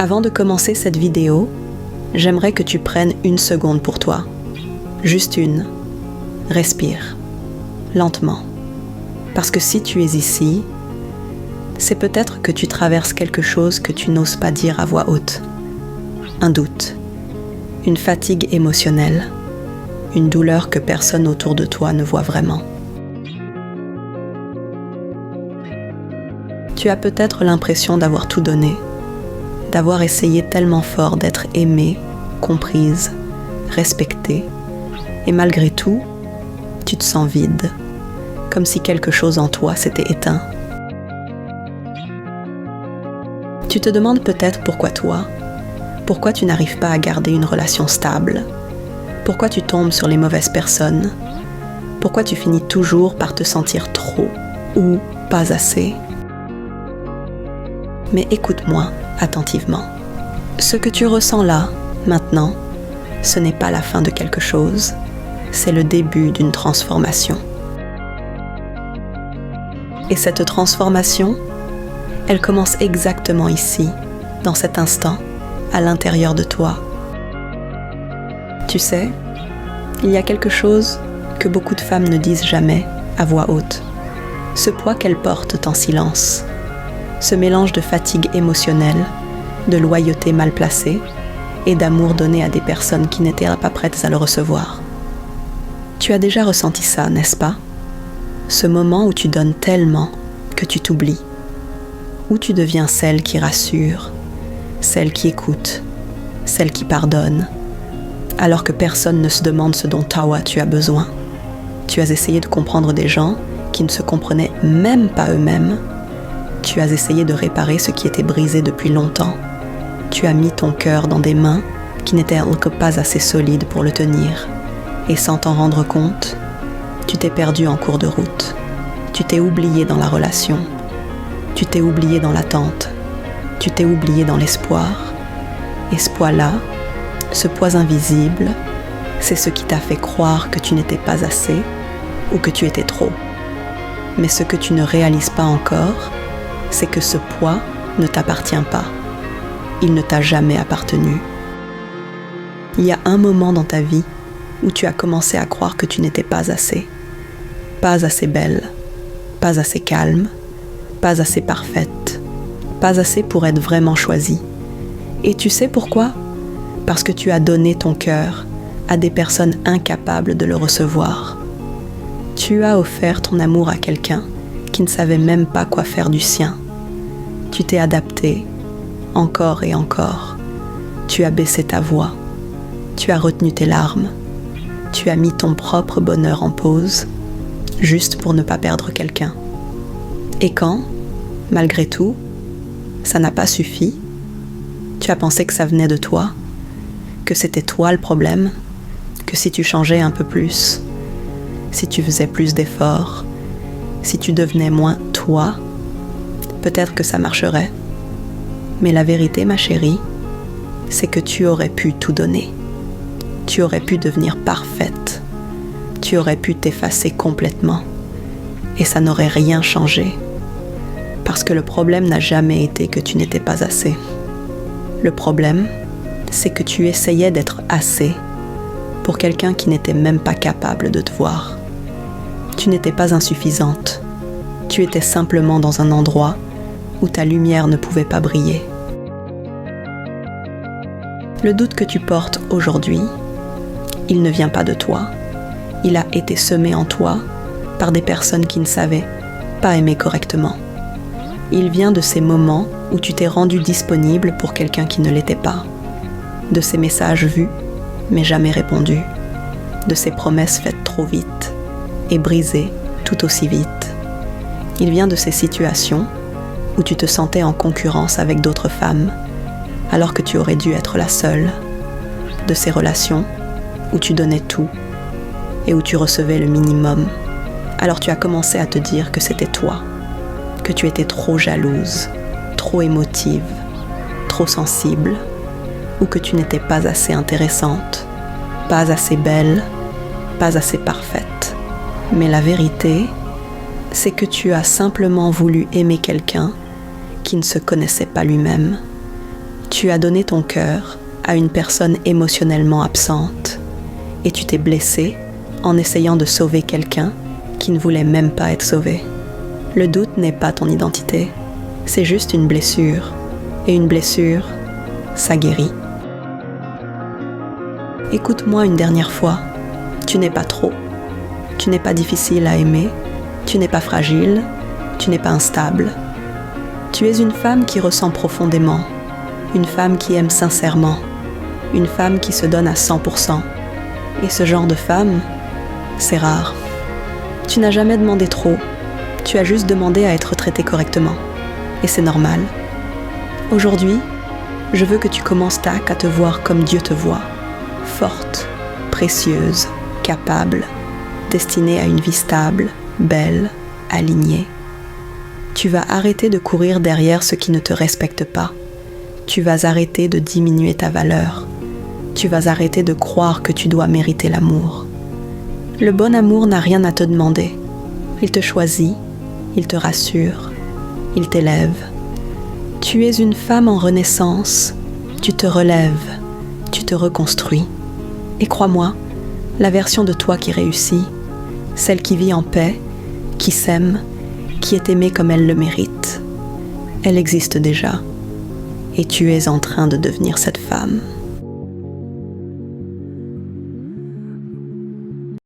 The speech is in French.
Avant de commencer cette vidéo, j'aimerais que tu prennes une seconde pour toi. Juste une. Respire. Lentement. Parce que si tu es ici, c'est peut-être que tu traverses quelque chose que tu n'oses pas dire à voix haute. Un doute. Une fatigue émotionnelle. Une douleur que personne autour de toi ne voit vraiment. Tu as peut-être l'impression d'avoir tout donné, d'avoir essayé tellement fort d'être aimée, comprise, respectée, et malgré tout, tu te sens vide, comme si quelque chose en toi s'était éteint. Tu te demandes peut-être pourquoi toi, pourquoi tu n'arrives pas à garder une relation stable, pourquoi tu tombes sur les mauvaises personnes, pourquoi tu finis toujours par te sentir trop ou pas assez. Mais écoute-moi attentivement. Ce que tu ressens là, maintenant, ce n'est pas la fin de quelque chose, c'est le début d'une transformation. Et cette transformation, elle commence exactement ici, dans cet instant, à l'intérieur de toi. Tu sais, il y a quelque chose que beaucoup de femmes ne disent jamais à voix haute. Ce poids qu'elles portent en silence. Ce mélange de fatigue émotionnelle, de loyauté mal placée et d'amour donné à des personnes qui n'étaient pas prêtes à le recevoir. Tu as déjà ressenti ça, n'est-ce pas? Ce moment où tu donnes tellement que tu t'oublies, où tu deviens celle qui rassure, celle qui écoute, celle qui pardonne, alors que personne ne se demande ce dont toi tu as besoin. Tu as essayé de comprendre des gens qui ne se comprenaient même pas eux-mêmes. Tu as essayé de réparer ce qui était brisé depuis longtemps. Tu as mis ton cœur dans des mains qui n'étaient pas assez solides pour le tenir. Et sans t'en rendre compte, tu t'es perdu en cours de route. Tu t'es oublié dans la relation. Tu t'es oublié dans l'attente. Tu t'es oublié dans l'espoir. Et ce poids-là, ce poids invisible, c'est ce qui t'a fait croire que tu n'étais pas assez ou que tu étais trop. Mais ce que tu ne réalises pas encore, c'est que ce poids ne t'appartient pas. Il ne t'a jamais appartenu. Il y a un moment dans ta vie où tu as commencé à croire que tu n'étais pas assez. Pas assez belle, pas assez calme, pas assez parfaite, pas assez pour être vraiment choisie. Et tu sais pourquoi? Parce que tu as donné ton cœur à des personnes incapables de le recevoir. Tu as offert ton amour à quelqu'un qui ne savait même pas quoi faire du sien. Tu t'es adapté, encore et encore. Tu as baissé ta voix. Tu as retenu tes larmes. Tu as mis ton propre bonheur en pause, juste pour ne pas perdre quelqu'un. Et quand, malgré tout, ça n'a pas suffi, tu as pensé que ça venait de toi, que c'était toi le problème, que si tu changeais un peu plus, si tu faisais plus d'efforts, si tu devenais moins toi, peut-être que ça marcherait. Mais la vérité, ma chérie, c'est que tu aurais pu tout donner. Tu aurais pu devenir parfaite. Tu aurais pu t'effacer complètement. Et ça n'aurait rien changé. Parce que le problème n'a jamais été que tu n'étais pas assez. Le problème, c'est que tu essayais d'être assez pour quelqu'un qui n'était même pas capable de te voir. Tu n'étais pas insuffisante. Tu étais simplement dans un endroit où ta lumière ne pouvait pas briller. Le doute que tu portes aujourd'hui, il ne vient pas de toi. Il a été semé en toi par des personnes qui ne savaient pas aimer correctement. Il vient de ces moments où tu t'es rendu disponible pour quelqu'un qui ne l'était pas. De ces messages vus, mais jamais répondus. De ces promesses faites trop vite et brisées tout aussi vite. Il vient de ces situations où tu te sentais en concurrence avec d'autres femmes, alors que tu aurais dû être la seule. De ces relations où tu donnais tout et où tu recevais le minimum. Alors tu as commencé à te dire que c'était toi, que tu étais trop jalouse, trop émotive, trop sensible, ou que tu n'étais pas assez intéressante, pas assez belle, pas assez parfaite. Mais la vérité, c'est que tu as simplement voulu aimer quelqu'un qui ne se connaissait pas lui-même, Tu as donné ton cœur à une personne émotionnellement absente et tu t'es blessé en essayant de sauver quelqu'un qui ne voulait même pas être sauvé. Le doute n'est pas ton identité, c'est juste une blessure. Et une blessure, ça guérit. Écoute-moi une dernière fois, tu n'es pas trop, tu n'es pas difficile à aimer, tu n'es pas fragile, tu n'es pas instable. Tu es une femme qui ressent profondément, une femme qui aime sincèrement, une femme qui se donne à 100%. Et ce genre de femme, c'est rare. Tu n'as jamais demandé trop, tu as juste demandé à être traitée correctement. Et c'est normal. Aujourd'hui, je veux que tu commences à te voir comme Dieu te voit, forte, précieuse, capable, destinée à une vie stable, belle, alignée. Tu vas arrêter de courir derrière ce qui ne te respecte pas. Tu vas arrêter de diminuer ta valeur. Tu vas arrêter de croire que tu dois mériter l'amour. Le bon amour n'a rien à te demander. Il te choisit, il te rassure, il t'élève. Tu es une femme en renaissance, tu te relèves, tu te reconstruis. Et crois-moi, la version de toi qui réussit, celle qui vit en paix, qui s'aime, qui est aimée comme elle le mérite, elle existe déjà. Et tu es en train de devenir cette femme.